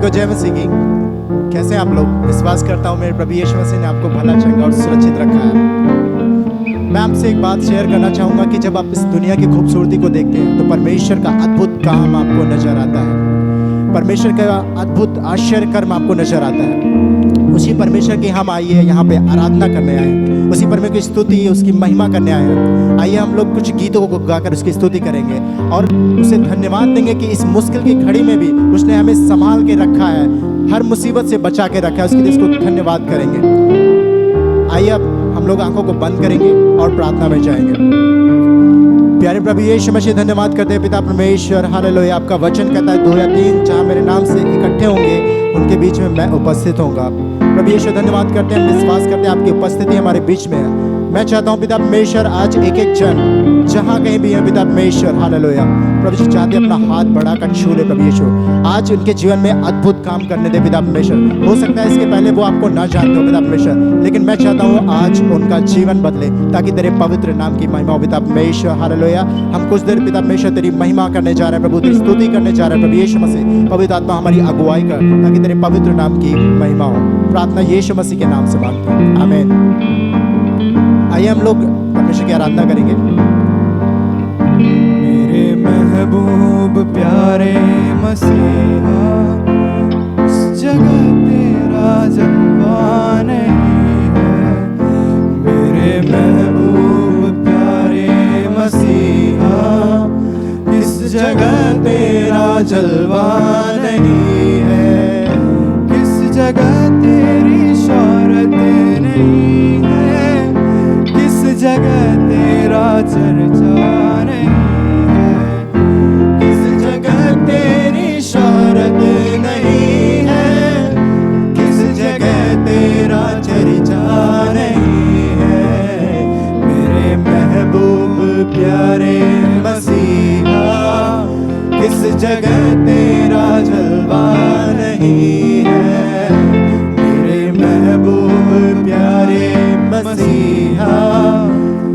को जय मसीह की। कैसे हैं आप लोग? विश्वास करता हूँ मेरे प्रभु यीशु मसीह ने आपको भला चंगा और सुरक्षित रखा है। मैं आपसे एक बात शेयर करना चाहूँगा कि जब आप इस दुनिया की खूबसूरती को देखते हैं तो परमेश्वर का अद्भुत काम आपको नजर आता है, परमेश्वर का अद्भुत आश्चर्य कर्म आपको नजर आता है। उसी परमेश्वर की हम आइए यहाँ पे आराधना करने आए, उसी परमेश्वर की स्तुति, उसकी महिमा करने आए हैं। आइए हम लोग कुछ गीतों को गाकर उसकी स्तुति करेंगे और उसे धन्यवाद देंगे कि इस मुश्किल की घड़ी में भी उसने हमें संभाल के रखा है, हर मुसीबत से बचा के रखा है। उसके लिए उसको धन्यवाद करेंगे। आइए अब हम लोग आंखों को बंद करेंगे और प्रार्थना में जाएंगे। प्यारे प्रभु यीशु मसीह, धन्यवाद करते हैं पिता परमेश्वर। हालेलुया। आपका वचन कहता है 2 या 3 जहाँ मेरे नाम से इकट्ठे होंगे उनके बीच में मैं उपस्थित होऊंगा। प्रभु यीशु धन्यवाद करते हैं, विश्वास करते हैं आपकी उपस्थिति हमारे बीच में है। मैं चाहता हूँ पिता परमेश्वर आज एक एक जन जहाँ कहीं भी है पिता परमेश्वर, हालेलुया, प्रभु जी चाहते अपना हाथ बढ़ाकर छू ले प्रभु यीशु। आज उनके जीवन में अद्भुत काम करने दे पिता परमेश्वर। हो सकता है इसके पहले वो आपको ना जानते हो पिता परमेश्वर, लेकिन मैं चाहता हूँ आज उनका जीवन बदले ताकि तेरे पवित्र नाम की महिमा हो पिता परमेश्वर। हालेलुया। हम कुछ देर पिता परमेश्वर तेरी महिमा करने जा रहे हैं प्रभु, तेरी स्तुति करने जा रहे हैं प्रभु यीशु मसीह। पवित्र आत्मा हमारी अगुवाई कर ताकि तेरे पवित्र नाम की महिमा हो। प्रार्थना यीशु मसीह के नाम से मांगते हैं, आमीन। आइए हम लोग परमेश्वर की आराधना करेंगे। मेरे महबूब प्यारे मसीहा, इस जगह तेरा जलवा नहीं है। मेरे महबूब प्यारे मसीहा, इस जगह तेरा जलवा नहीं है। किस जगह तेरी शोहरत नहीं है, किस जगह तेरा चर्चा नहीं है। किस जगह तेरी शोहरत नहीं है, किस जगह तेरा चर्चा नहीं है। मेरे महबूब प्यारे मसीहा, किस जगह तेरा जलवा नहीं है। मेरे महबूब प्यारे मसीहा,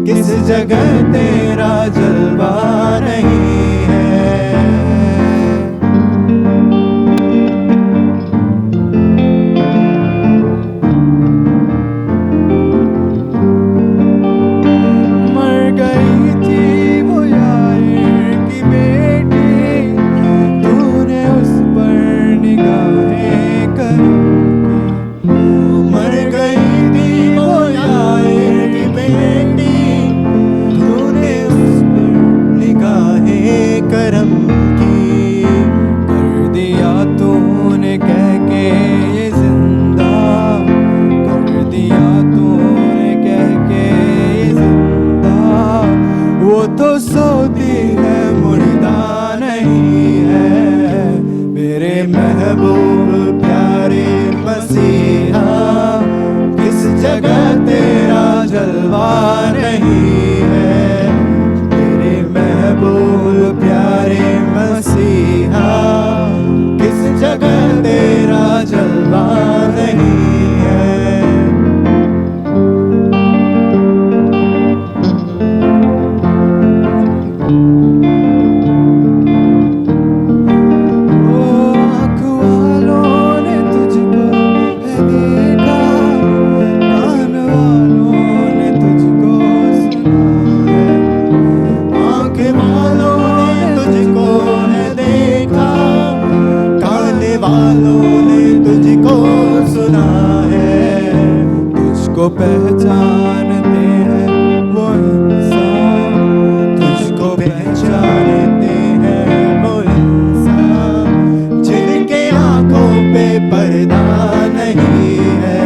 किस जगह तेरा जलवा नहीं है। मर गई थी वो यार की बेटी, तूने उस पर निगाहें करम की। मर गई थी वो यार की बेटी, करम की। कर दिया तूने कह के ये जिंदा, कर दिया तूने कह के ये जिंदा। वो तो सोती है मुर्दा नहीं है। मेरे महबूब प्यारे मसीहा, किस जगह तेरा जलवा नहीं है। मेरे महबूब प्यारे मसीहा, किस जगह तेरा जलवा नहीं है। ओ आँख वालों ने तुझको है देखा, कान वालों ने तुझको सुना है। आँख वालों ने तुझको है देखा, कान वालों ने तुझको सुना है। तुझको पहचानते हैं वो इंसान, तुझको पहचानते हैं वो इंसान, जिनके आँखों पे पर्दा नहीं है।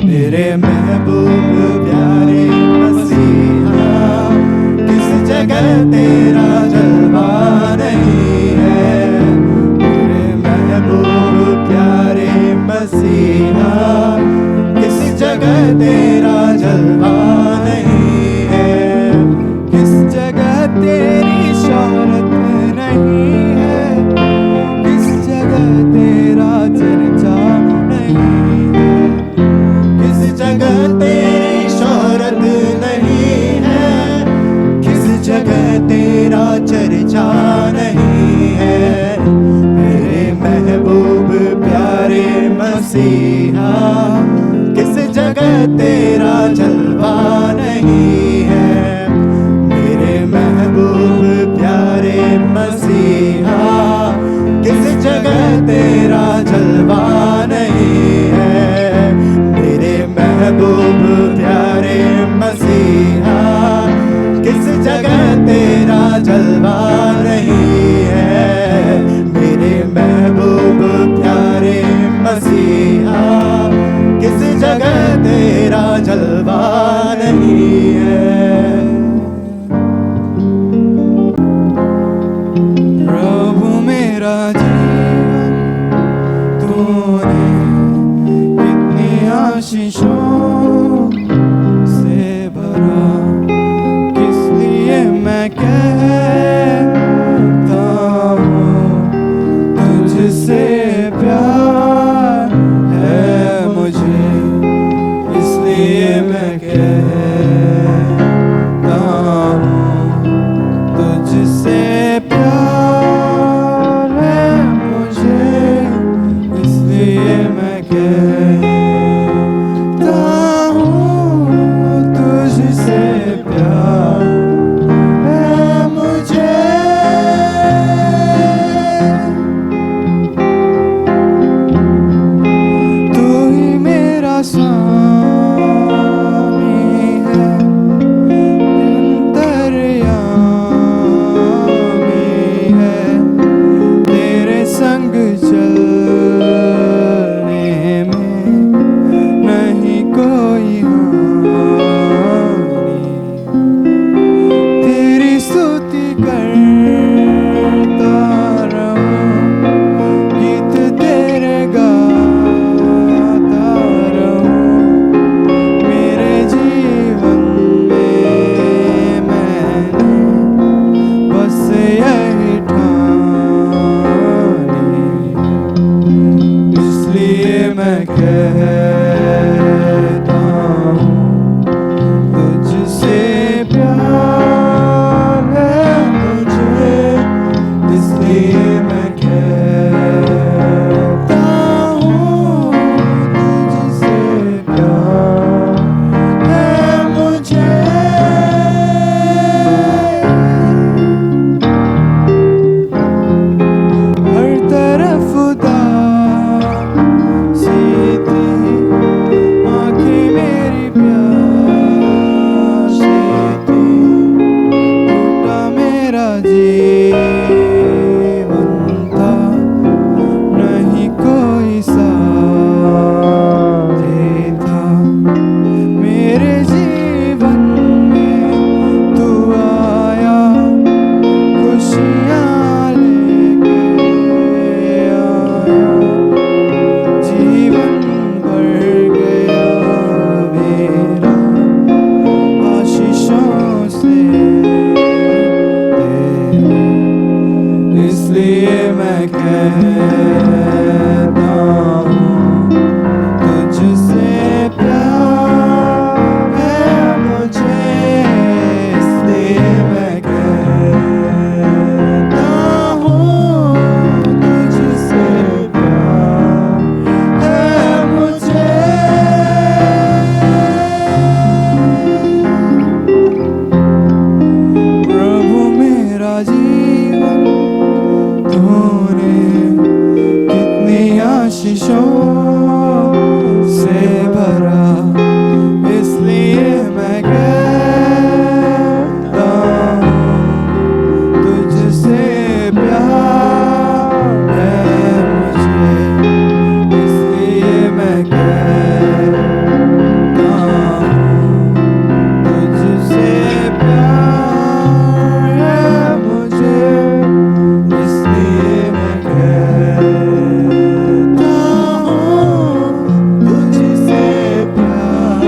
मेरे महबूब प्यारे मसीहा, किस जगह तेरा जलवा नहीं है। मेरे महबूब प्यारे मसीहा, किस जगह तेरा जलवा नहीं है। किस जगह तेरी शोहरत नहीं है, किस जगह तेरा चर्चा नहीं है। किस जगह तेरी शोहरत नहीं है, किस जगह तेरा चर्चा नहीं है। मेरे महबूब मसीहा, किस जगह तेरा जलवा नहीं है। मेरे महबूब प्यारे मसीहा, किस जगह तेरा जलवा नहीं है। मेरे महबूब प्यारे मसीहा, किस जगह तेरा जलवा नहीं है। मेरे महबूब प्यारे मसीहा, किस जगह तेरा जलवा नहीं है। प्रभु मेरा जीवन तूने कितनी आशीषों से भरा, किस लिए मैं कहता हूँ तुझसे प्यार है मुझे, इसलिए मैं कहता हूँ तुझसे प्यार है मुझे, इसलिए मैं कहता हूँ तुझसे प्यार है मुझे। तू ही मेरा स्वामी है, अंतर्यामी है, तेरे संग चलने में नहीं कोई हानि। तेरी स्तुति करता रहूं, गीत तेरे गाता रहूं। मेरे जीवन में मैंने बस यही ठानी, इसलिए मैं कहता हूँ तुझसे प्यार है मुझे, इसलिए मैं कहता हूँ तुझसे प्यार है मुझे। हर तरफ उदासी थी, आँखें मेरी प्यासी थी, टूटा मेरा जीवन था, नहीं कोई साथी था। मेरे जीवन में तू आया, खुशियाँ लेके आया, जीवन भर गया मेरा आशीषों से तेरे, इसलिए मैं कहता हूँ तुझसे प्यार है मुझे, इसलिए मैं कहता हूँ तुझसे प्यार है मुझे। प्रभु मेरा जीवन तूने कितनी आशीषों से भरा, इसलिए मैं कहता हूँ तुझसे प्यार है मुझे, इसलिए मैं कहता हूँ तुझसे प्यार है मुझे, इसलिए मैं कहता हूँ तुझसे प्यार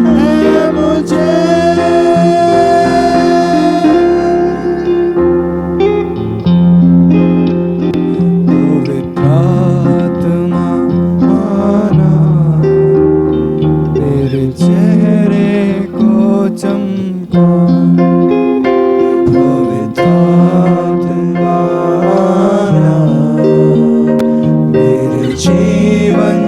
है मुझे। पवित्र आत्मा आना, तेरे चेहरे को चमका। पवित्र आत्मा आना, मेरे जीवन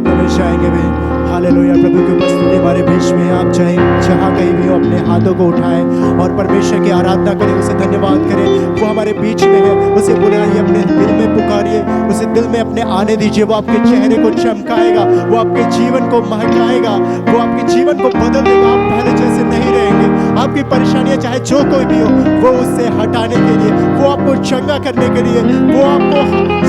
प्रवेश जाएंगे भी। हालेलुया, प्रभु की उपस्थिति हमारे बीच में है। आप चाहे जहाँ कहीं भी हो अपने हाथों को उठाएं और परमेश्वर की आराधना करें, उसे धन्यवाद करें। वो हमारे बीच में है, उसे बुलाइए, अपने दिल में पुकारिए, उसे दिल में अपने आने दीजिए। वो आपके चेहरे को चमकाएगा, वो आपके जीवन को महकाएगा, वो आपके जीवन को बदल देगा। आप पहले जैसे नहीं रहेंगे। आपकी परेशानियां चाहे जो कोई भी हो, वो उससे हटाने के लिए, वो आपको चंगा करने के लिए, वो आपको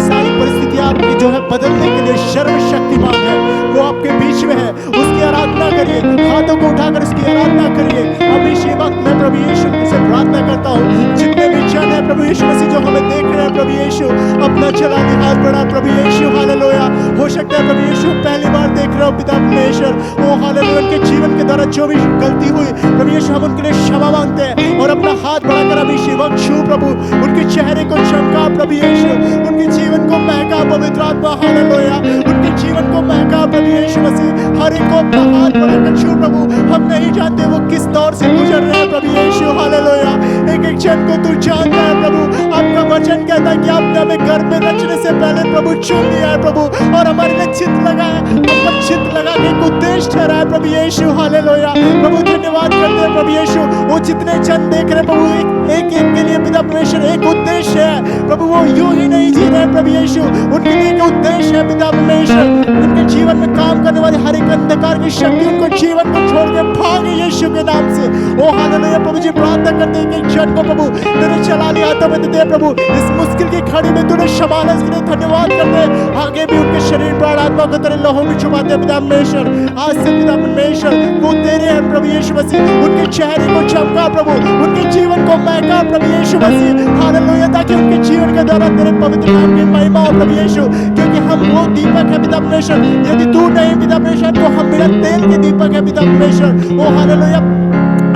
सारी परिस्थितियां आपकी जो है बदलने के लिए सर्वशक्तिमान है। वो आपके बीच में है, उसकी आराधना करिए, हाथों को उठाकर उसकी आराधना करिए। अब इसी वक्त मैं प्रभु यीशु से प्रार्थना करता हूँ, जितने भी जन है प्रभु यीशु मसीह जो हमें देख रहे हैं, प्रभु यीशु अपना चला हाथ बढ़ा। प्रभु यीशु हालेलुया, हो सकता है प्रभु यीशु पहली बार देख रहे हो पिता परमेश्वर, ओ हालेलुया, उनके जीवन के द्वारा जो भी गलती हुई प्रभु यीशु हम उनके लिए क्षमा मांगते हैं और अपना हाथ बढ़ाकर अभी इसी वक्त छू प्रभु, उनके चेहरे को चमका प्रभु यीशु, उनके जीवन को महका पवित्र आत्मा। हालेलुया, उनके जीवन को महका प्रभु यीशु मसीह। हर एक को अपना हाथ बढ़ाकर छू प्रभु। हम नहीं जानते वो किस दौर से गुजर रहे हैं प्रभु यीशु। हालेलुया, एक एक क्षण को तू जानता है प्रभु। आपका वचन कहता है कि आपने हमें घर में रचने से पहले प्रभु चुन लिया है प्रभु, और हमारे लिए चित्त लगाया, हम पर चित्त लगा के एक उद्देश्य ठहरा है प्रभु यीशु। हालेलुया, प्रभु धन्यवाद करते हैं प्रभु यीशु। वो जितने जन देख रहे हैं प्रभु, एक एक के लिए पिता परमेश्वर एक उद्देश्य है प्रभु। वो यूं ही नहीं जी रहे प्रभु यीशु, उनके लिए एक उद्देश्य है पिता परमेश्वर। उनके जीवन में काम करने वाली हर एक अंधकार की शक्ति उनको जीवन को छोड़ के भागे यीशु के नाम से। ओ हालेलुया, प्रभु जी प्रार्थना करते हैं कि एक जन को प्रभु तेरे चलाने हाथों में देते हैं प्रभु। इस मुश्किल की घड़ी में तूने संभाला, इसके लिए धन्यवाद करते हैं। आगे भी उनके शरीर प्राण आत्मा को तेरे लहू में छुपाते हैं पिता परमेश्वर। आज से पिता परमेश्वर वो तेरे हैं प्रभु यीशु मसीह। उनके चेहरे को चमका प्रभु, उनके जीवन को महका प्रभु यीशु मसीह। हालेलुया, ताकि उनके जीवन के द्वारा तेरे पवित्र नाम की महिमा हो प्रभु यीशु। क्योंकि हम वो दीपक है पिता परमेश्वर, यदि तू नहीं पिता परमेश्वर तो हम बिना तेल के दीपक है पिता परमेश्वर। ओ हालेलुया,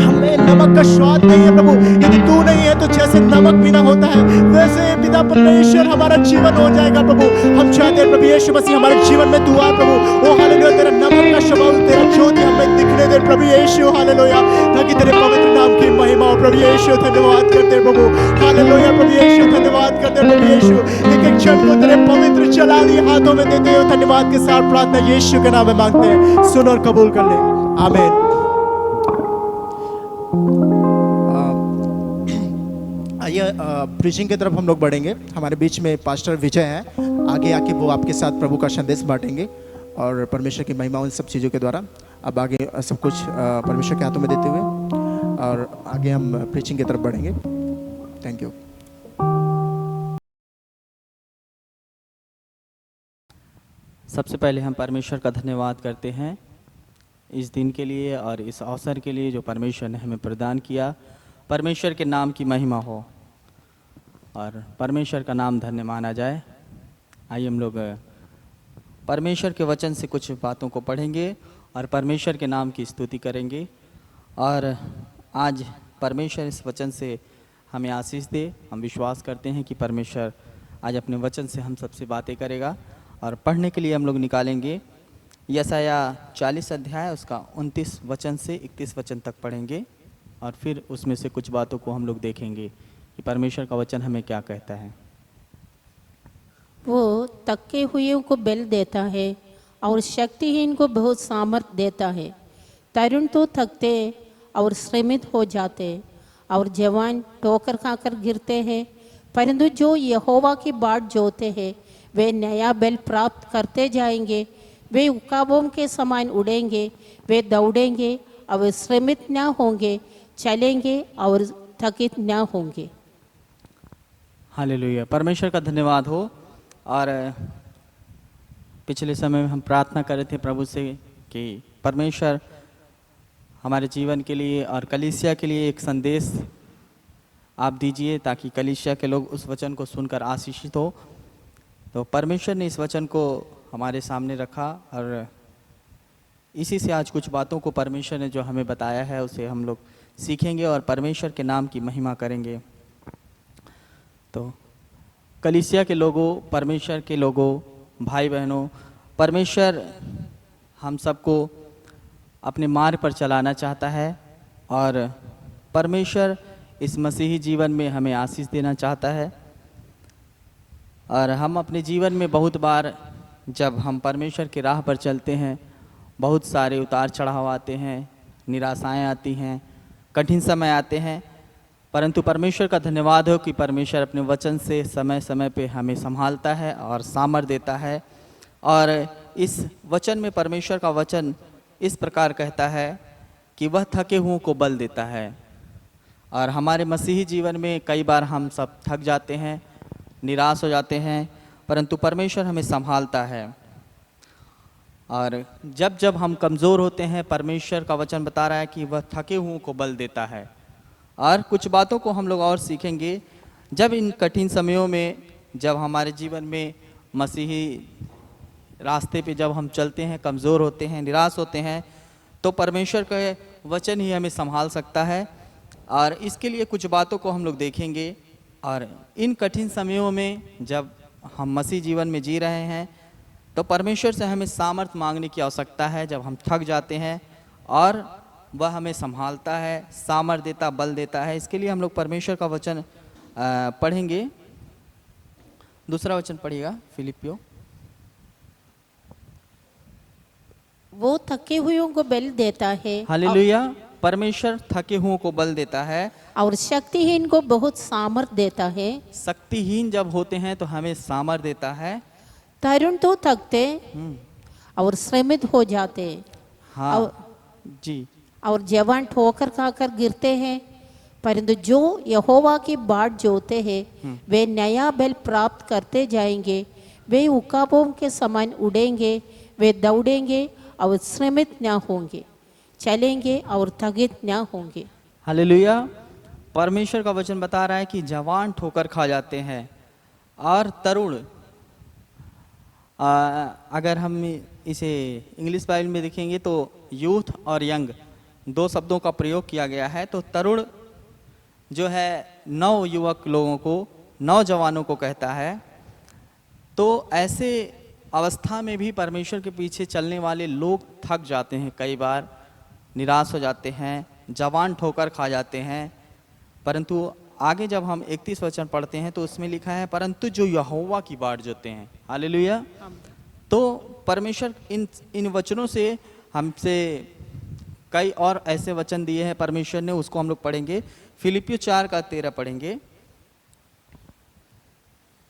हमें नमक का स्वाद नहीं है प्रभु। यदि तू नहीं है तो जैसे नमक बिना होता है वैसे पिता परमेश्वर हमारा जीवन हो जाएगा प्रभु। हम चाहते हैं प्रभु यीशु मसीह हमारे जीवन में तू आ प्रभु। ओ हालेलुया, तेरा नमक का स्वभाव, तेरा ज्योति हमें दिखने दे प्रभु यीशु। हालेलुया, ताकि तेरे पवित्र नाम की महिमा हो प्रभु यीशु। धन्यवाद करते हैं प्रभु। हालेलुया प्रभु यीशु, धन्यवाद करते हैं प्रभु यीशु। एक एक क्षण को तेरे पवित्र चलानी हाथों में देते हो। धन्यवाद के साथ प्रार्थना यीशु के नाम में मांगते हैं, सुन और कबूल कर ले, आमीन। आइए प्रीचिंग की तरफ हम लोग बढ़ेंगे। हमारे बीच में पास्टर विजय है, आगे आके वो आपके साथ प्रभु का संदेश बांटेंगे और परमेश्वर की महिमा उन सब चीज़ों के द्वारा। अब आगे सब कुछ परमेश्वर के हाथों में देते हुए और आगे हम प्रीचिंग की तरफ बढ़ेंगे। Thank you. सबसे पहले हम परमेश्वर का धन्यवाद करते हैं इस दिन के लिए और इस अवसर के लिए जो परमेश्वर ने हमें प्रदान किया। परमेश्वर के नाम की महिमा हो और परमेश्वर का नाम धन्य माना जाए। आइए हम लोग परमेश्वर के वचन से कुछ बातों को पढ़ेंगे और परमेश्वर के नाम की स्तुति करेंगे। और आज परमेश्वर इस वचन से हमें आशीष दे। हम विश्वास करते हैं कि परमेश्वर आज अपने वचन से हम सबसे बातें करेगा। और पढ़ने के लिए हम लोग निकालेंगे यशाया 40 अध्याय, उसका 29 वचन से 31 वचन तक पढ़ेंगे और फिर उसमें से कुछ बातों को हम लोग देखेंगे कि परमेश्वर का वचन हमें क्या कहता है। वो थके हुए को बल देता है और शक्तिहीन को बहुत सामर्थ्य देता है। तरुण तो थकते और श्रमित हो जाते और जवान ठोकर खाकर गिरते हैं, परंतु जो यहोवा की बाट जोते हैं वे नया बल प्राप्त करते जाएंगे। वे उकाबों के समान उड़ेंगे, वे दौड़ेंगे और श्रमित न होंगे, चलेंगे और थकित न होंगे। हालेलुया, परमेश्वर का धन्यवाद हो। और पिछले समय में हम प्रार्थना कर रहे थे प्रभु से कि परमेश्वर हमारे जीवन के लिए और कलीसिया के लिए एक संदेश आप दीजिए ताकि कलीसिया के लोग उस वचन को सुनकर आशीषित हो। तो परमेश्वर ने इस वचन को हमारे सामने रखा और इसी से आज कुछ बातों को परमेश्वर ने जो हमें बताया है उसे हम लोग सीखेंगे और परमेश्वर के नाम की महिमा करेंगे। तो कलीसिया के लोगों, परमेश्वर के लोगों, भाई बहनों, परमेश्वर हम सबको अपने मार्ग पर चलाना चाहता है और परमेश्वर इस मसीही जीवन में हमें आशीष देना चाहता है। और हम अपने जीवन में बहुत बार जब हम परमेश्वर की राह पर चलते हैं, बहुत सारे उतार चढ़ाव आते हैं, निराशाएं आती हैं, कठिन समय आते हैं, परंतु परमेश्वर का धन्यवाद हो कि परमेश्वर अपने वचन से समय समय पे हमें संभालता है और सामर्थ देता है। और इस वचन में परमेश्वर का वचन इस प्रकार कहता है कि वह थके हुओं को बल देता है। और हमारे मसीही जीवन में कई बार हम सब थक जाते हैं, निराश हो जाते हैं, परंतु परमेश्वर हमें संभालता है। और जब जब हम कमज़ोर होते हैं, परमेश्वर का वचन बता रहा है कि वह थके हुओं को बल देता है। और कुछ बातों को हम लोग और सीखेंगे। जब इन कठिन समयों में, जब हमारे जीवन में मसीही रास्ते पे जब हम चलते हैं, कमज़ोर होते हैं, निराश होते हैं, तो परमेश्वर का वचन ही हमें संभाल सकता है। और इसके लिए कुछ बातों को हम लोग देखेंगे। और इन कठिन समयों में जब हम मसीह जीवन में जी रहे हैं, तो परमेश्वर से हमें सामर्थ मांगने की आवश्यकता है। जब हम थक जाते हैं और वह हमें संभालता है, सामर्थ देता, बल देता है। इसके लिए हम लोग परमेश्वर का वचन पढ़ेंगे। दूसरा वचन पढ़िएगा, फिलिपियो। वो थके हुओं को बल देता है हालेलुया। परमेश्वर थके हुओं को बल देता है और शक्तिहीन को बहुत सामर्थ देता है। शक्तिहीन जब होते हैं तो हमें सामर्थ देता है। तरुण तो थकते और श्रमित हो जाते, हाँ जी। और जवान ठोकर खाकर गिरते हैं, परंतु जो यहोवा की बाट जोते हैं वे नया बल प्राप्त करते जाएंगे। वे उकाबों के समान उड़ेंगे, वे दौड़ेंगे और श्रमित न होंगे, चलेंगे और थकित न होंगे। हालेलुया। परमेश्वर का वचन बता रहा है कि जवान ठोकर खा जाते हैं और तरुण, अगर हम इसे इंग्लिश बाइबल में देखेंगे तो यूथ और यंग दो शब्दों का प्रयोग किया गया है। तो तरुण जो है नव युवक लोगों को, नौजवानों को कहता है। तो ऐसे अवस्था में भी परमेश्वर के पीछे चलने वाले लोग थक जाते हैं, कई बार निराश हो जाते हैं, जवान ठोकर खा जाते हैं। परंतु आगे जब हम 31 वचन पढ़ते हैं तो उसमें लिखा है, परंतु जो यहोवा की बाट जोते हैं। हालेलुया। तो परमेश्वर इन वचनों से हमसे कई और ऐसे वचन दिए हैं परमेश्वर ने, उसको हम लोग पढ़ेंगे। फिलिपियो 4:13 पढ़ेंगे।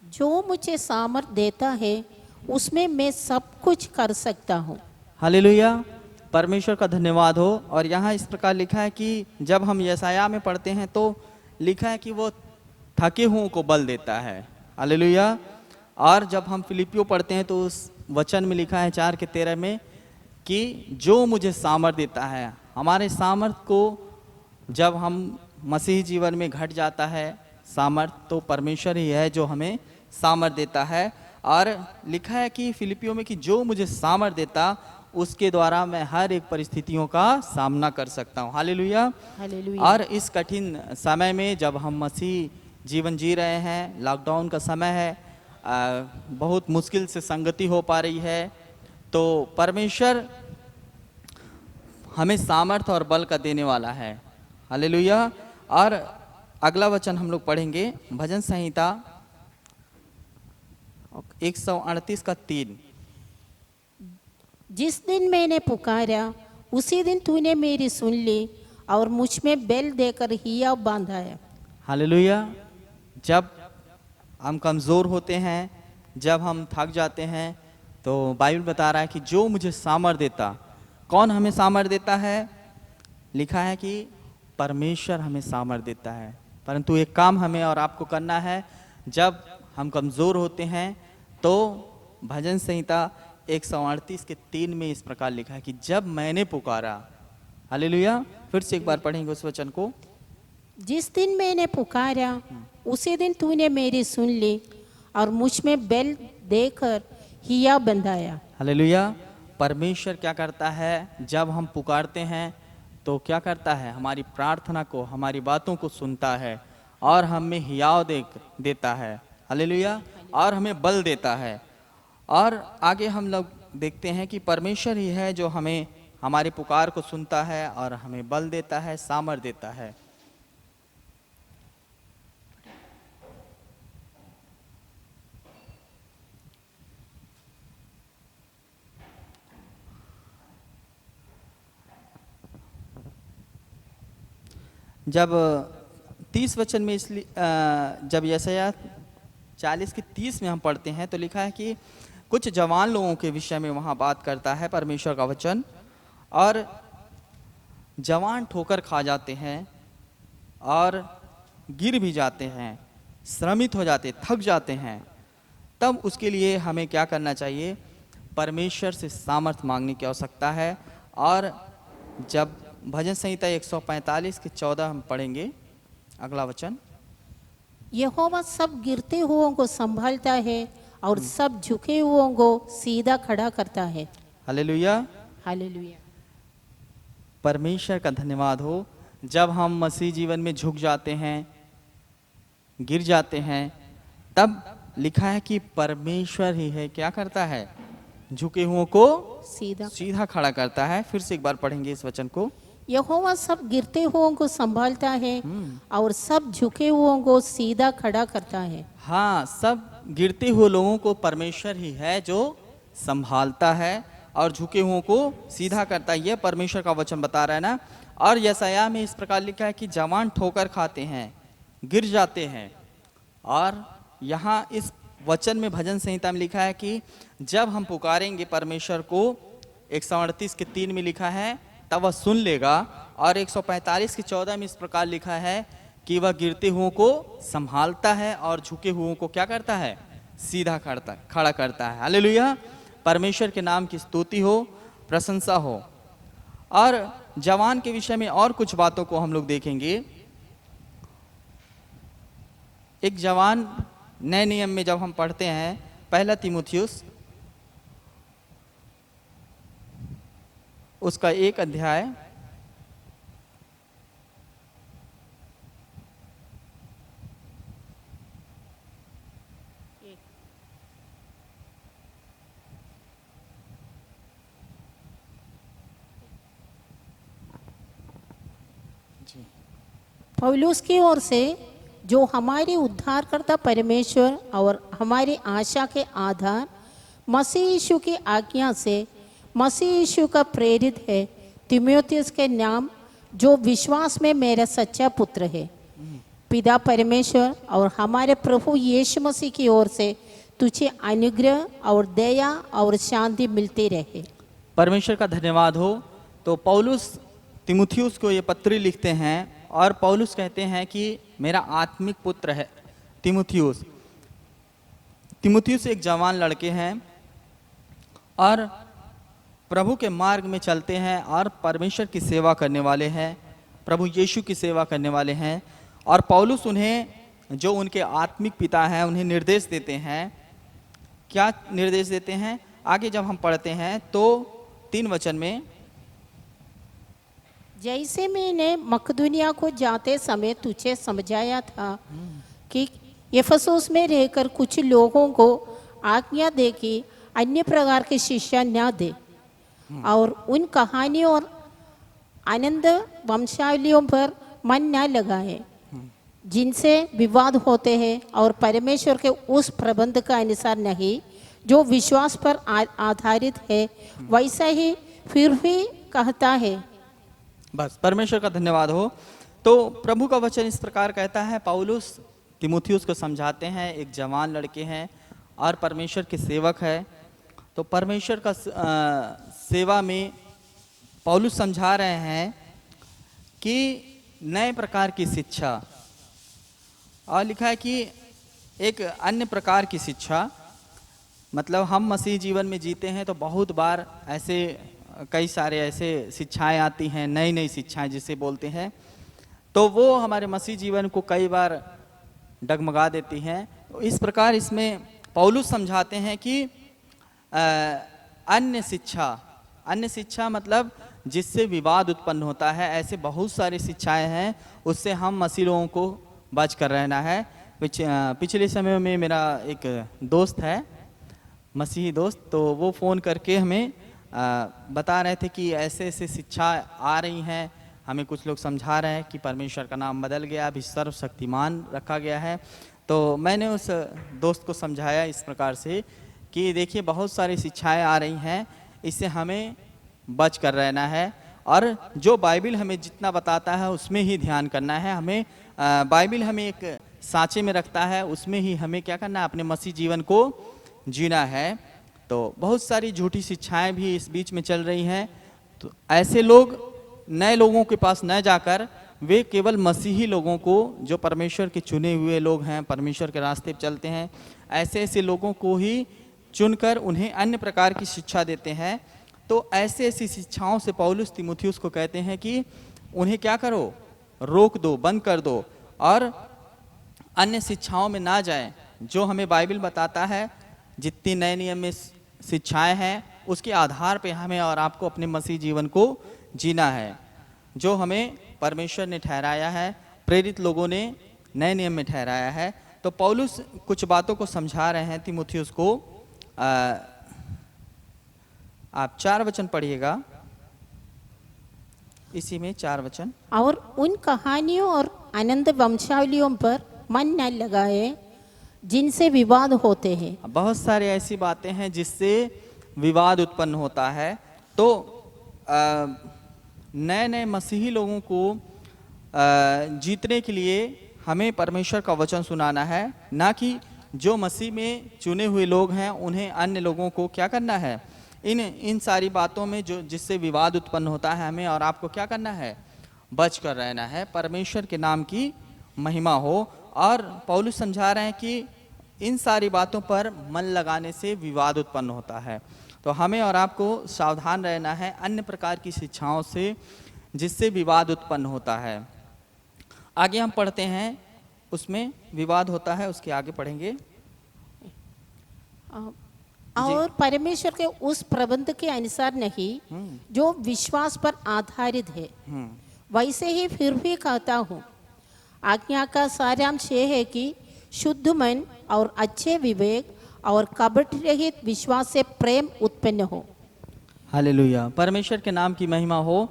जो मुझे सामर्थ देता है उसमें मैं सब कुछ कर सकता हूँ। हालेलुया। परमेश्वर का धन्यवाद हो। और यहाँ इस प्रकार लिखा है कि जब हम यशाया में पढ़ते हैं तो लिखा है कि वो थके हुओं को बल देता है। हालेलुया। और जब हम फिलिपियो पढ़ते हैं तो उस वचन में लिखा है 4:13 में कि जो मुझे सामर्थ देता है। हमारे सामर्थ को जब हम मसीही जीवन में घट जाता है सामर्थ, तो परमेश्वर ही है जो हमें सामर्थ देता है। और लिखा है कि फिलिपियो में कि जो मुझे सामर्थ देता, उसके द्वारा मैं हर एक परिस्थितियों का सामना कर सकता हूँ। हालेलुया। हालेलुया। और इस कठिन समय में जब हम मसीह जीवन जी रहे हैं, लॉकडाउन का समय है, बहुत मुश्किल से संगति हो पा रही है, तो परमेश्वर हमें सामर्थ और बल का देने वाला है। हालेलुया। और अगला वचन हम लोग पढ़ेंगे, भजन संहिता 138:3। जिस दिन मैंने पुकारा उसी दिन तूने मेरी सुन ली और मुझ में बेल देकर हिया बांधाया। हालेलुया। जब हम कमज़ोर होते हैं, जब हम थक जाते हैं, तो बाइबल बता रहा है कि जो मुझे सामर्थ देता। कौन हमें सामर्थ देता है? लिखा है कि परमेश्वर हमें सामर्थ देता है। परंतु एक काम हमें और आपको करना है। जब हम कमज़ोर होते हैं तो भजन संहिता 138:3 में इस प्रकार लिखा है कि जब मैंने पुकारा। हालेलुया। फिर से एक बार पढ़ेंगे उस वचन को। जिस दिन मैंने पुकारा उसी दिन तूने मेरी सुन ली और मुझ में बेल देकर हिया बंधाया। हालेलुया। परमेश्वर क्या करता है? जब हम पुकारते हैं तो क्या करता है? हमारी प्रार्थना को, हमारी बातों को सुनता है और हमें हियाव देता है। हालेलुया। और हमें बल देता है। और आगे हम लोग देखते हैं कि परमेश्वर ही है जो हमें, हमारी पुकार को सुनता है और हमें बल देता है, सामर्थ देता है। जब 30 वचन में इसलिए जब यशायाह 40 की 30 में हम पढ़ते हैं तो लिखा है कि कुछ जवान लोगों के विषय में वहाँ बात करता है परमेश्वर का वचन। और जवान ठोकर खा जाते हैं और गिर भी जाते हैं, श्रमित हो जाते, थक जाते हैं। तब उसके लिए हमें क्या करना चाहिए? परमेश्वर से सामर्थ मांगने की आवश्यकता है। और जब भजन संहिता 145 के 14 हम पढ़ेंगे, अगला वचन, यहोवा सब गिरते हुओं को संभालता है और सब झुके हुओं को सीधा खड़ा करता है। हालेलुया। हालेलुया। परमेश्वर का धन्यवाद हो। जब हम मसीह जीवन में झुक जाते हैं, गिर जाते हैं, तब लिखा है कि परमेश्वर ही है क्या करता है? झुके हुओं को सीधा सीधा खड़ा करता है। फिर से एक बार पढ़ेंगे इस वचन को। यहोवा सब गिरते हुओं को संभालता है और सब झुके हुओं को सीधा खड़ा करता है। हाँ, सब गिरते हुए लोगों को परमेश्वर ही है जो संभालता है और झुके हुओं को सीधा करता है। यह परमेश्वर का वचन बता रहा है ना। और यशायाह में इस प्रकार लिखा है कि जवान ठोकर खाते हैं, गिर जाते हैं। और यहाँ इस वचन में भजन संहिता में लिखा है कि जब हम पुकारेंगे परमेश्वर को, 138 के 3 में लिखा है, तब वह सुन लेगा। और 145 के 14 में इस प्रकार लिखा है कि वह गिरते हुओं को संभालता है और झुके हुओं को क्या करता है? सीधा खड़ा करता है। हालेलुया। परमेश्वर के नाम की स्तुति हो, प्रशंसा हो। और जवान के विषय में और कुछ बातों को हम लोग देखेंगे। एक जवान, नए नियम में जब हम पढ़ते हैं, पहला तीमुथियुस उसका 1 अध्याय, पौलुस की ओर से, जो हमारे उद्धारकर्ता परमेश्वर और हमारी आशा के आधार मसीह यीशु की आज्ञा से मसीह यीशु का प्रेरित है, तीमुथियुस के नाम, जो विश्वास में मेरा सच्चा पुत्र है। पिता परमेश्वर और हमारे प्रभु यीशु मसीह की ओर से तुझे अनुग्रह और दया और शांति मिलती रहे। परमेश्वर का धन्यवाद हो। तो पौलुस तीमुथियुस को ये पत्री लिखते हैं और पौलुस कहते हैं कि मेरा आत्मिक पुत्र है तीमुथियुस। तीमुथियुस एक जवान लड़के हैं और प्रभु के मार्ग में चलते हैं और परमेश्वर की सेवा करने वाले हैं, प्रभु यीशु की सेवा करने वाले हैं। और पौलुस उन्हें, जो उनके आत्मिक पिता हैं, उन्हें निर्देश देते हैं। क्या निर्देश देते हैं? आगे जब हम पढ़ते हैं तो 3 वचन में, जैसे मैंने मकदूनिया को जाते समय तुझे समझाया था कि एफेसुस में रहकर कुछ लोगों को आज्ञा दे कि अन्य प्रकार की शिक्षा न दे और उन कहानियों और आनंद वंशावलियों पर मन न लगाए जिनसे विवाद होते हैं और परमेश्वर के उस प्रबंध का अनुसार नहीं जो विश्वास पर आधारित है, वैसा ही फिर भी कहता है। बस परमेश्वर का धन्यवाद हो। तो प्रभु का वचन इस प्रकार कहता है, पौलुस तीमुथियुस को समझाते हैं, एक जवान लड़के हैं और परमेश्वर के सेवक है। तो परमेश्वर का सेवा में पौलुस समझा रहे हैं कि नए प्रकार की शिक्षा, और लिखा है कि एक अन्य प्रकार की शिक्षा, मतलब हम मसीह जीवन में जीते हैं तो बहुत बार ऐसे कई सारे ऐसे शिक्षाएं आती हैं, नई नई शिक्षाएं जिसे बोलते हैं, तो वो हमारे मसीह जीवन को कई बार डगमगा देती हैं। तो इस प्रकार इसमें पौलुस समझाते हैं कि अन्य शिक्षा मतलब जिससे विवाद उत्पन्न होता है, ऐसे बहुत सारी शिक्षाएं हैं, उससे हम मसीह लोगों को बच कर रहना है। पिछले समय में मेरा एक दोस्त है, मसीही दोस्त, तो वो फ़ोन करके हमें बता रहे थे कि ऐसे ऐसे शिक्षा आ रही हैं। हमें कुछ लोग समझा रहे हैं कि परमेश्वर का नाम बदल गया, अभी सर्वशक्तिमान रखा गया है। तो मैंने उस दोस्त को समझाया इस प्रकार से कि देखिए बहुत सारी शिक्षाएं आ रही हैं, इससे हमें बच कर रहना है। और जो बाइबिल हमें जितना बताता है उसमें ही ध्यान करना है। हमें बाइबिल हमें एक सांचे में रखता है, उसमें ही हमें क्या करना है, अपने मसीह जीवन को जीना है। तो बहुत सारी झूठी शिक्षाएं भी इस बीच में चल रही हैं। तो ऐसे लोग नए लोगों के पास न जाकर वे केवल मसीही लोगों को, जो परमेश्वर के चुने हुए लोग हैं, परमेश्वर के रास्ते पर चलते हैं, ऐसे ऐसे लोगों को ही चुनकर उन्हें अन्य प्रकार की शिक्षा देते हैं। तो ऐसे ऐसी शिक्षाओं से पौलुस तीमुथियुस को कहते हैं कि उन्हें क्या करो, रोक दो, बंद कर दो और अन्य शिक्षाओं में ना जाएं। जो हमें बाइबिल बताता है, जितनी नए नियम में शिक्षाएं हैं, उसके आधार पे हमें और आपको अपने मसीह जीवन को जीना है, जो हमें परमेश्वर ने ठहराया है, प्रेरित लोगों ने नए नियम में ठहराया है। तो पौलुस कुछ बातों को समझा रहे हैं तीमुथियुस को। आप 4 वचन पढ़िएगा, इसी में 4 वचन। और उन कहानियों और अनंत वंशावलियों पर मन न लगाए जिनसे विवाद होते हैं। बहुत सारे ऐसी बातें हैं जिससे विवाद उत्पन्न होता है। तो नए नए मसीही लोगों को जीतने के लिए हमें परमेश्वर का वचन सुनाना है, ना कि जो मसीह में चुने हुए लोग हैं उन्हें अन्य लोगों को क्या करना है, इन सारी बातों में जो जिससे विवाद उत्पन्न होता है, हमें और आपको क्या करना है, बच कर रहना है। परमेश्वर के नाम की महिमा हो। और पौलुस समझा रहे हैं कि इन सारी बातों पर मन लगाने से विवाद उत्पन्न होता है। तो हमें और आपको सावधान रहना है अन्य प्रकार की शिक्षाओं से जिससे विवाद उत्पन्न होता है। आगे हम पढ़ते हैं, उसमें विवाद होता है, उसके आगे पढ़ेंगे। और परमेश्वर के उस प्रबंध के अनुसार नहीं जो विश्वास पर आधारित है, वैसे ही फिर भी कहता हूँ, आज्ञा का सारांश ये है कि शुद्ध मन और अच्छे विवेक और कपट रहित विश्वास से प्रेम उत्पन्न हो। हालेलुया, परमेश्वर के नाम की महिमा हो।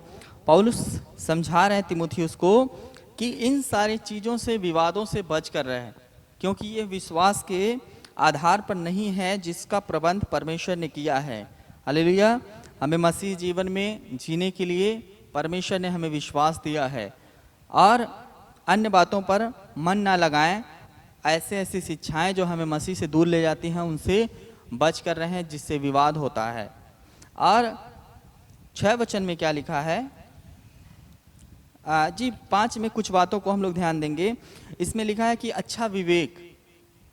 पौलुस समझा रहे हैं तीमुथियुस को कि इन सारी चीज़ों से, विवादों से बच कर रहे, क्योंकि ये विश्वास के आधार पर नहीं है जिसका प्रबंध परमेश्वर ने किया है। हालेलुया, हमें मसीह जीवन में जीने के लिए परमेश्वर ने हमें विश्वास दिया है, और अन्य बातों पर मन ना लगाएं। ऐसे ऐसी शिक्षाएं जो हमें मसीह से दूर ले जाती हैं उनसे बच कर रहे हैं, जिससे विवाद होता है। और 6 वचन में क्या लिखा है, जी 5 में कुछ बातों को हम लोग ध्यान देंगे। इसमें लिखा है कि अच्छा विवेक,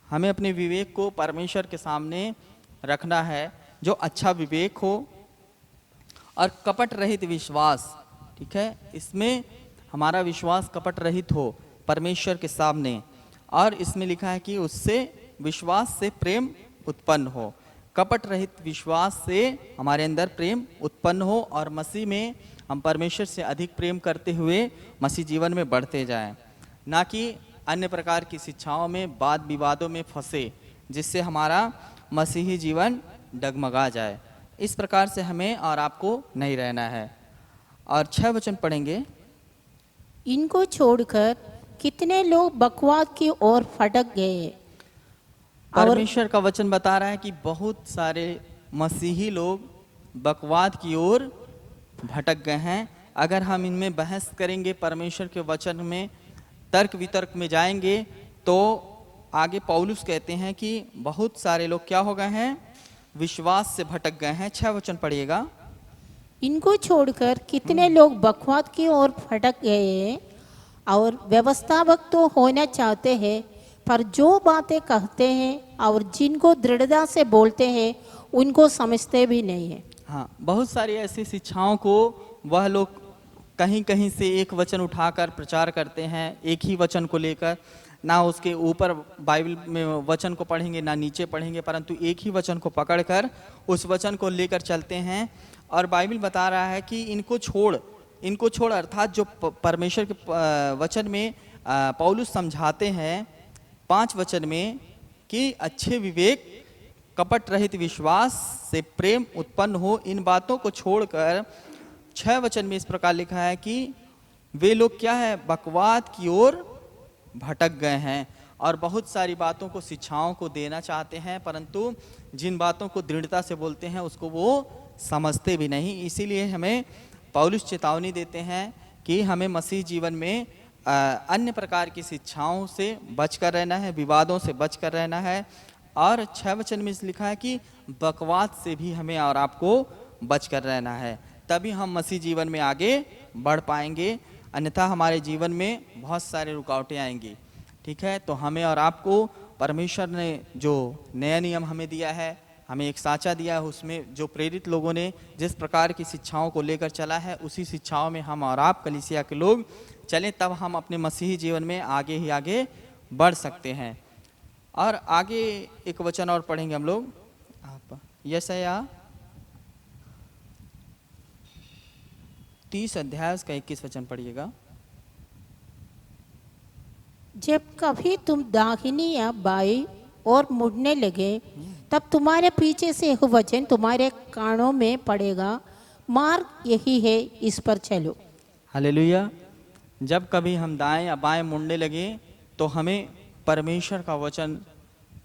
हमें अपने विवेक को परमेश्वर के सामने रखना है, जो अच्छा विवेक हो, और कपट रहित विश्वास, ठीक है, इसमें हमारा विश्वास कपट रहित हो परमेश्वर के सामने। और इसमें लिखा है कि उससे विश्वास से प्रेम उत्पन्न हो। कपट रहित विश्वास से हमारे अंदर प्रेम उत्पन्न हो और मसीह में हम परमेश्वर से अधिक प्रेम करते हुए मसीह जीवन में बढ़ते जाएं, ना कि अन्य प्रकार की शिक्षाओं में, वाद विवादों में फंसे, जिससे हमारा मसीही जीवन डगमगा जाए। इस प्रकार से हमें और आपको नहीं रहना है। और 6 वचन पढ़ेंगे। इनको छोड़कर कितने लोग बकवाद की ओर फटक गए। परमेश्वर का वचन बता रहा है कि बहुत सारे मसीही लोग बकवाद की ओर भटक गए हैं। अगर हम इनमें बहस करेंगे, परमेश्वर के वचन में तर्क वितर्क में जाएंगे, तो आगे पौलुस कहते हैं कि बहुत सारे लोग क्या हो गए हैं, विश्वास से भटक गए हैं। 6 वचन पढ़िएगा। इनको छोड़कर कितने लोग बकवाद की ओर फटक गए और व्यवस्थापक तो होना चाहते हैं, पर जो बातें कहते हैं और जिनको दृढ़ता से बोलते हैं उनको समझते भी नहीं है। हाँ, बहुत सारी ऐसी शिक्षाओं को वह लोग कहीं कहीं से एक वचन उठाकर प्रचार करते हैं, एक ही वचन को लेकर, ना उसके ऊपर बाइबल में वचन को पढ़ेंगे ना नीचे पढ़ेंगे, परंतु एक ही वचन को पकड़कर उस वचन को लेकर चलते हैं। और बाइबल बता रहा है कि इनको छोड़ अर्थात जो परमेश्वर के वचन में पौलुस समझाते हैं 5 वचन में कि अच्छे विवेक, कपट रहित विश्वास से प्रेम उत्पन्न हो, इन बातों को छोड़कर 6 वचन में इस प्रकार लिखा है कि वे लोग क्या है, बकवाद की ओर भटक गए हैं और बहुत सारी बातों को, शिक्षाओं को देना चाहते हैं, परंतु जिन बातों को दृढ़ता से बोलते हैं उसको वो समझते भी नहीं। इसीलिए हमें पौलुस चेतावनी देते हैं कि हमें मसीह जीवन में अन्य प्रकार की शिक्षाओं से बचकर रहना है, विवादों से बचकर रहना है। और 6 वचन में लिखा है कि बकवास से भी हमें और आपको बचकर रहना है, तभी हम मसीह जीवन में आगे बढ़ पाएंगे, अन्यथा हमारे जीवन में बहुत सारे रुकावटें आएंगी। ठीक है, तो हमें और आपको परमेश्वर ने जो नया नियम हमें दिया है, हमें एक साचा दिया है, उसमें जो प्रेरित लोगों ने जिस प्रकार की शिक्षाओं को लेकर चला है, उसी शिक्षाओं में हम और आप कलीसिया के लोग चलें, तब हम अपने मसीही जीवन में आगे ही आगे बढ़ सकते हैं। और आगे एक वचन और पढ़ेंगे हम लोग, आप यशाया 30 अध्याय उसका 21 वचन पढ़िएगा। जब कभी तुम दाहिनी या बाई और मुड़ने लगे, तब तुम्हारे पीछे से यह वचन तुम्हारे कानों में पड़ेगा, मार्ग यही है, इस पर चलो। हालेलुया। जब कभी हम दाएं या बाएं मुड़ने लगे तो हमें परमेश्वर का वचन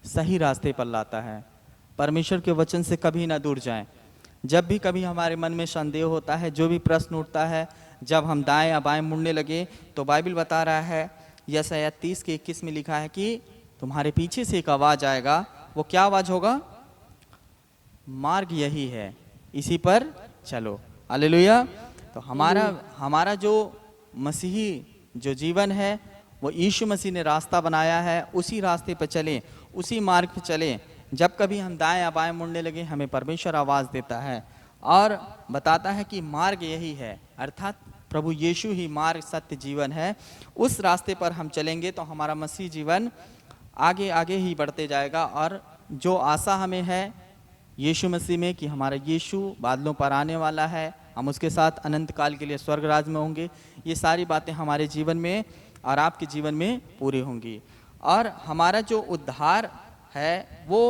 सही रास्ते पर लाता है। परमेश्वर के वचन से कभी ना दूर जाएं। जब भी कभी हमारे मन में संदेह होता है, जो भी प्रश्न उठता है, जब हम दाएं या बाएं मुड़ने लगे, तो बाइबल बता रहा है, यशाया 30 के 21 में लिखा है कि तुम्हारे पीछे से एक आवाज आएगा। वो क्या आवाज होगा? मार्ग यही है, इसी पर चलो। हालेलुया। तो हमारा जो मसीही जो जीवन है, वो यीशु मसीह ने रास्ता बनाया है, उसी रास्ते पर चलें, उसी मार्ग पर चलें। जब कभी हम दाएं या बाएं मुड़ने लगे, हमें परमेश्वर आवाज़ देता है और बताता है कि मार्ग यही है, अर्थात प्रभु यीशु ही मार्ग, सत्य, जीवन है। उस रास्ते पर हम चलेंगे तो हमारा मसीह जीवन आगे आगे ही बढ़ते जाएगा। और जो आशा हमें है यीशु मसीह में कि हमारा यीशु बादलों पर आने वाला है, हम उसके साथ अनंत काल के लिए स्वर्ग राज में होंगे, ये सारी बातें हमारे जीवन में और आपके जीवन में पूरी होंगी। और हमारा जो उद्धार है, वो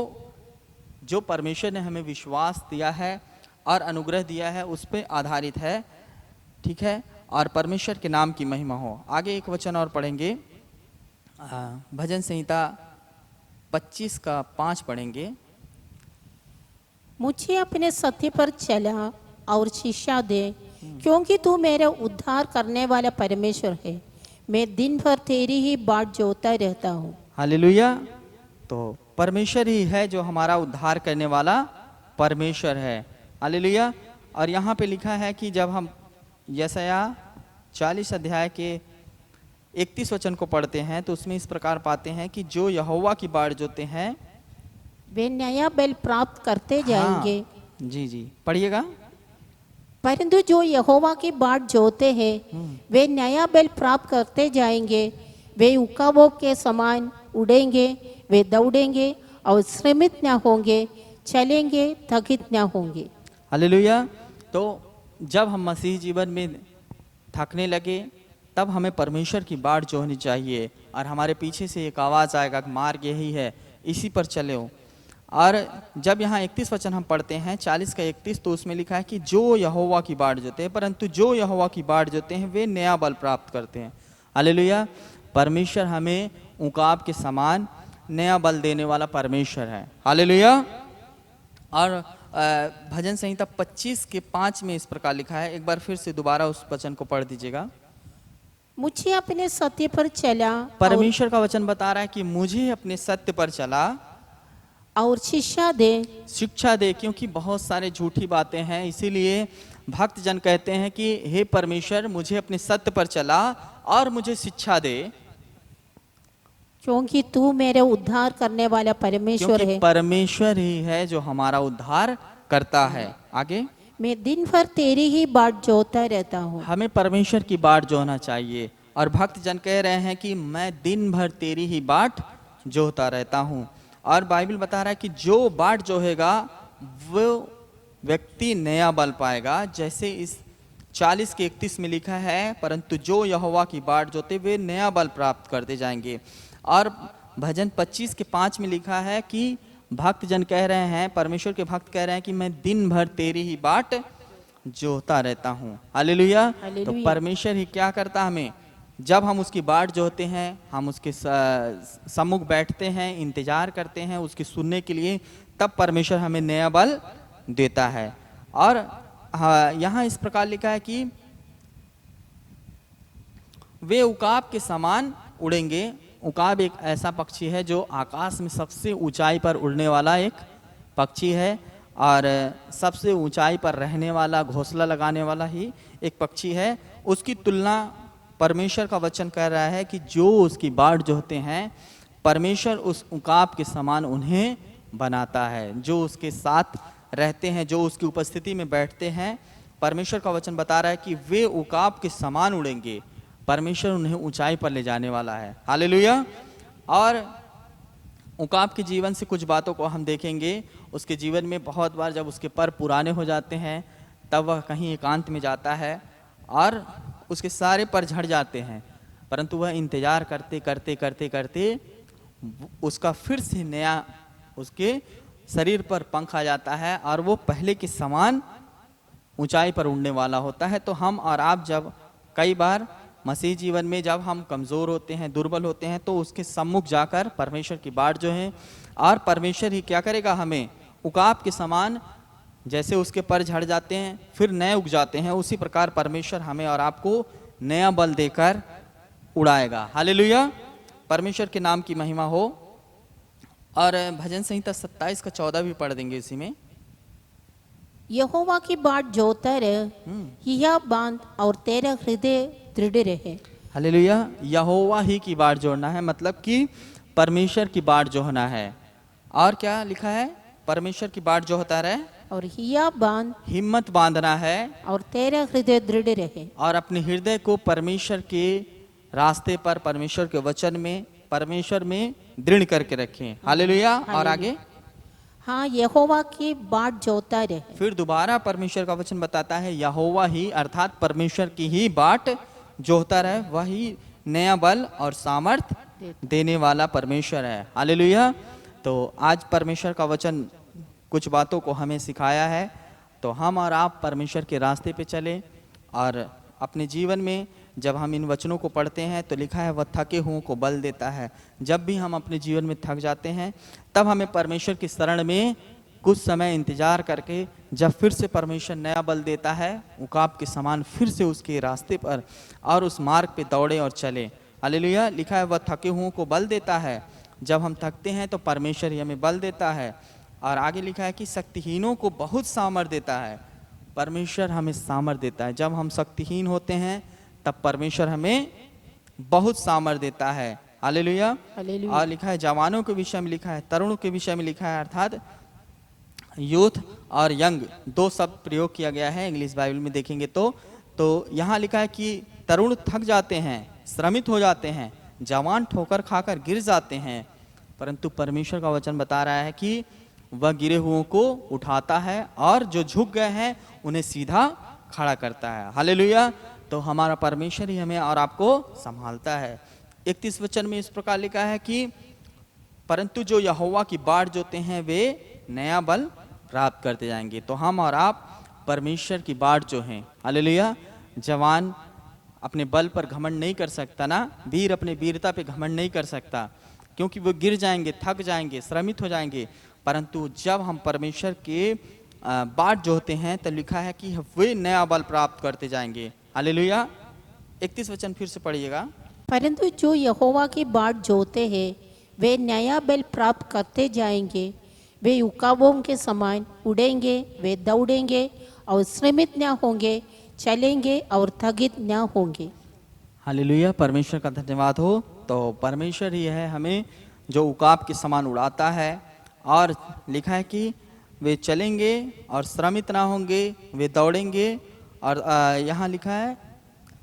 जो परमेश्वर ने हमें विश्वास दिया है और अनुग्रह दिया है, उस पर आधारित है। ठीक है, और परमेश्वर के नाम की महिमा हो। आगे एक वचन और पढ़ेंगे, भजन संहिता 25 का 5 पढ़ेंगे। मुझे अपने सत्य पर चला और शिक्षा दे, क्योंकि तू मेरा उद्धार करने वाला परमेश्वर है। मैं दिन भर तेरी ही बाट जोता रहता हूँ। हालेलुया। तो परमेश्वर ही है जो हमारा उद्धार करने वाला परमेश्वर है। हालेलुया। और यहाँ पे लिखा है कि जब हम यशाया 40 अध्याय के 31 वचन को पढ़ते हैं, तो उसमें इस प्रकार पाते हैं कि जो यहोवा की बाट जोते हैं वे नया बल प्राप्त करते जाएंगे। हाँ, जी पढ़िएगा। परंतु जो यहोवा की बाट जोते हैं वे नया बल प्राप्त करते जाएंगे। वे उकाबों के समान उड़ेंगे, वे दौड़ेंगे और श्रमित न होंगे, चलेंगे थकित न होंगे। हालेलुया। तो जब हम मसीह जीवन में थकने लगे, तब हमें परमेश्वर की बाट जोहनी चाहिए और हमारे पीछे से एक आवाज़ आएगा, मार्ग यही है, इसी पर चलो। और जब यहाँ 31 वचन हम पढ़ते हैं, 40 का 31, तो उसमें लिखा है कि जो यहोवा की बाट जोते हैं, परंतु जो यहोवा की बाट जोते हैं वे नया बल प्राप्त करते हैं। हालेलुया। परमेश्वर हमें उकाब के समान नया बल देने वाला परमेश्वर है। हालेलुया। और भजन संहिता 25 के 5 में इस प्रकार लिखा है, एक बार फिर से दोबारा उस वचन को पढ़ दीजिएगा। मुझे अपने सत्य पर चला, परमेश्वर का वचन बता रहा है कि मुझे अपने सत्य पर चला और शिक्षा दे, क्योंकि बहुत सारे झूठी बातें हैं, इसीलिए भक्त जन कहते हैं कि हे परमेश्वर, मुझे अपने सत्य पर चला और मुझे शिक्षा दे, क्योंकि तू मेरे उद्धार करने वाला परमेश्वर है। परमेश्वर ही है जो हमारा उद्धार करता है। आगे, मैं दिन भर तेरी ही बाट जोता रहता हूँ। हमें परमेश्वर की बाट जोना चाहिए। और भक्त जन कह रहे हैं कि मैं दिन भर तेरी ही बाट जोता रहता हूँ। और बाइबल बता रहा है कि जो बाट जोहेगा वो व्यक्ति नया बल पाएगा। जैसे इस 40 के 31 में लिखा है, परंतु जो यहोवा की बाट जोते वे नया बल प्राप्त करते जाएंगे। और भजन 25 के 5 में लिखा है कि भक्त जन कह रहे हैं, परमेश्वर के भक्त कह रहे हैं कि मैं दिन भर तेरी ही बाट जोता रहता हूँ। हालेलुया। तो परमेश्वर ही क्या करता हमें, जब हम उसकी बाट जोते हैं, हम उसके सम्मुख बैठते हैं, इंतजार करते हैं उसकी सुनने के लिए, तब परमेश्वर हमें नया बल देता है। और हाँ, यहाँ इस प्रकार लिखा है कि वे उकाब के समान उड़ेंगे। उकाब एक ऐसा पक्षी है जो आकाश में सबसे ऊंचाई पर उड़ने वाला एक पक्षी है और सबसे ऊंचाई पर रहने वाला, घोंसला लगाने वाला ही एक पक्षी है। उसकी तुलना परमेश्वर का वचन कह रहा है कि जो उसकी बाढ़ जो होते हैं, परमेश्वर उस उकाब के समान उन्हें बनाता है। जो उसके साथ रहते हैं, जो उसकी उपस्थिति में बैठते हैं, परमेश्वर का वचन बता रहा है कि वे उकाब के समान उड़ेंगे। परमेश्वर उन्हें ऊंचाई पर ले जाने वाला है। हालेलुया। और उकाब के जीवन से कुछ बातों को हम देखेंगे। उसके जीवन में बहुत बार जब उसके पर पुराने हो जाते हैं तब वह कहीं एकांत में जाता है और उसके सारे पर झड़ जाते हैं, परंतु वह इंतजार करते करते करते करते उसका फिर से नया उसके शरीर पर पंख आ जाता है और वो पहले के समान ऊंचाई पर उड़ने वाला होता है। तो हम और आप जब कई बार मसीह जीवन में जब हम कमज़ोर होते हैं, दुर्बल होते हैं, तो उसके सम्मुख जाकर परमेश्वर की बाट जो है, और परमेश्वर ही क्या करेगा, हमें उकाब के समान, जैसे उसके पर झड़ जाते हैं फिर नए उग जाते हैं, उसी प्रकार परमेश्वर हमें और आपको नया बल देकर उड़ाएगा। हालेलुया। परमेश्वर के नाम की महिमा हो। और भजन संहिता 27 का 14 भी पढ़ देंगे इसी में। यहोवा की बाट जोता रहे, हिया बांध और तेरा हृदय दृढ़ रहे। हालेलुया। यहोवा ही की बाट जोड़ना है, मतलब कि परमेश्वर की बाट जो होना है। और क्या लिखा है, परमेश्वर की बाट जो होता रहे, और हिया बांध, हिम्मत बांधना है, और तेरा हृदय दृढ़ रहे। और अपने हृदय को परमेश्वर के रास्ते पर, परमेश्वर के वचन में, परमेश्वर में दृढ़ करके रखें। हालेलुया। और आगे, हाँ, यहोवा की बाट जोता रहे। फिर दोबारा परमेश्वर का वचन बताता है यहोवा ही, अर्थात परमेश्वर की ही बाट जोहता रहे, वही नया बल और सामर्थ देने वाला परमेश्वर है। हालेलुया। तो आज परमेश्वर का वचन कुछ बातों को हमें सिखाया है, तो हम और आप परमेश्वर के रास्ते पे चलें। और अपने जीवन में जब हम इन वचनों को पढ़ते हैं तो लिखा है वह थके हुओं को बल देता है। जब भी हम अपने जीवन में थक जाते हैं तब हमें परमेश्वर की शरण में कुछ समय इंतजार करके, जब फिर से परमेश्वर नया बल देता है, उकाब के समान फिर से उसके रास्ते पर और उस मार्ग पे दौड़े और चले। हालेलुया। लिखा है वह थके हुओं को बल देता है। जब हम थकते हैं तो परमेश्वर ही हमें बल देता है। और आगे लिखा है कि शक्तिहीनों को बहुत सामर्थ देता है। परमेश्वर हमें सामर्थ देता है। जब हम शक्तिहीन होते हैं तब परमेश्वर हमें बहुत सामर्थ देता है। हालेलुया। हालेलुया। और लिखा है जवानों के विषय में लिखा है, तरुणों के विषय में लिखा है, अर्थात यूथ और यंग दो शब्द प्रयोग किया गया है इंग्लिश बाइबल में देखेंगे तो यहाँ लिखा है कि तरुण थक जाते हैं, श्रमित हो जाते हैं, जवान ठोकर खाकर गिर जाते हैं, परंतु परमेश्वर का वचन बता रहा है कि वह गिरे हुओं को उठाता है और जो झुक गए हैं उन्हें सीधा खड़ा करता है। हालेलुया। तो हमारा परमेश्वर ही हमें और आपको संभालता है। 31 वचन में इस प्रकार लिखा है कि परंतु जो यहोवा की बाट जोते हैं वे नया बल प्राप्त करते जाएंगे। तो हम और आप परमेश्वर की बाट जो हैं, हालेलुया। जवान अपने बल पर घमंड नहीं कर सकता ना, वीर अपने वीरता पे घमंड नहीं कर सकता, क्योंकि वो गिर जाएंगे, थक जाएंगे, श्रमित हो जाएंगे। परंतु जब हम परमेश्वर के बाट जो होते हैं तो लिखा है कि वे नया बल प्राप्त करते जाएंगे। हालेलुया। 31 वचन फिर से पढ़िएगा। परंतु जो यहोवा की बाट जोते हैं वे नया बल प्राप्त करते जाएंगे। वे उकाबों के समान उड़ेंगे, वे दौड़ेंगे और श्रमित न होंगे, चलेंगे और थकित न होंगे। हालेलुया। परमेश्वर का धन्यवाद हो। तो परमेश्वर ही है हमें जो उकाब के समान उड़ाता है। और लिखा है कि वे चलेंगे और श्रमित ना होंगे, वे दौड़ेंगे। और यहाँ लिखा है,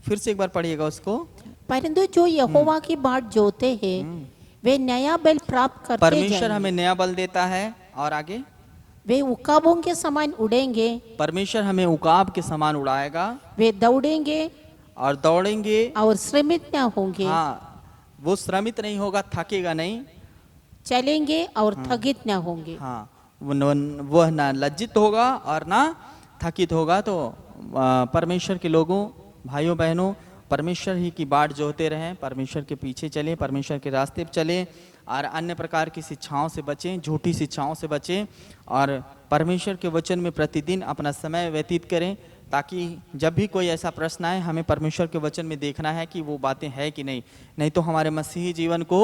फिर से एक बार पढ़िएगा उसको। परंतु जो यहोवा की बाट जोते हैं वे नया बल प्राप्त करते परमेश्वर जाएंगे। हमें नया बल देता है। और आगे, वे उकाबों के समान उड़ेंगे, परमेश्वर हमें उकाब के समान उड़ाएगा। वे दौड़ेंगे और दौड़ेंगे और श्रमित न होंगे। हाँ, वो श्रमित नहीं होगा, थकेगा नहीं। चलेंगे और थकित न होंगे। हाँ, वह ना लज्जित होगा और ना थकित होगा। तो परमेश्वर के लोगों, भाइयों बहनों, परमेश्वर ही की बाट जोते रहें, परमेश्वर के पीछे चलें, परमेश्वर के रास्ते पर चलें। और अन्य प्रकार की शिक्षाओं से बचें, झूठी शिक्षाओं से बचें और परमेश्वर के वचन में प्रतिदिन अपना समय व्यतीत करें, ताकि जब भी कोई ऐसा प्रश्न आए हमें परमेश्वर के वचन में देखना है कि वो बातें हैं कि नहीं तो हमारे मसीही जीवन को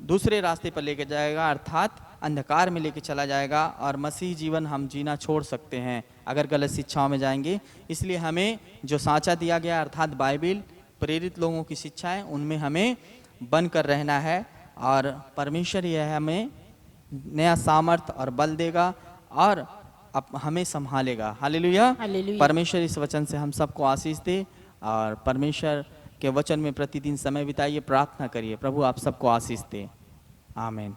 दूसरे रास्ते पर लेके जाएगा, अर्थात अंधकार में लेके चला जाएगा और मसीही जीवन हम जीना छोड़ सकते हैं अगर गलत शिक्षाओं में जाएंगे। इसलिए हमें जो साँचा दिया गया अर्थात बाइबिल, प्रेरित लोगों की शिक्षाएं, उनमें हमें बन कर रहना है और परमेश्वर यह हमें नया सामर्थ और बल देगा और हमें संभालेगा। हालेलुया। हालेलुया। परमेश्वर इस वचन से हम सबको आशीष दे और परमेश्वर के वचन में प्रतिदिन समय बिताइए, प्रार्थना करिए, प्रभु आप सबको आशीष दे। आमीन।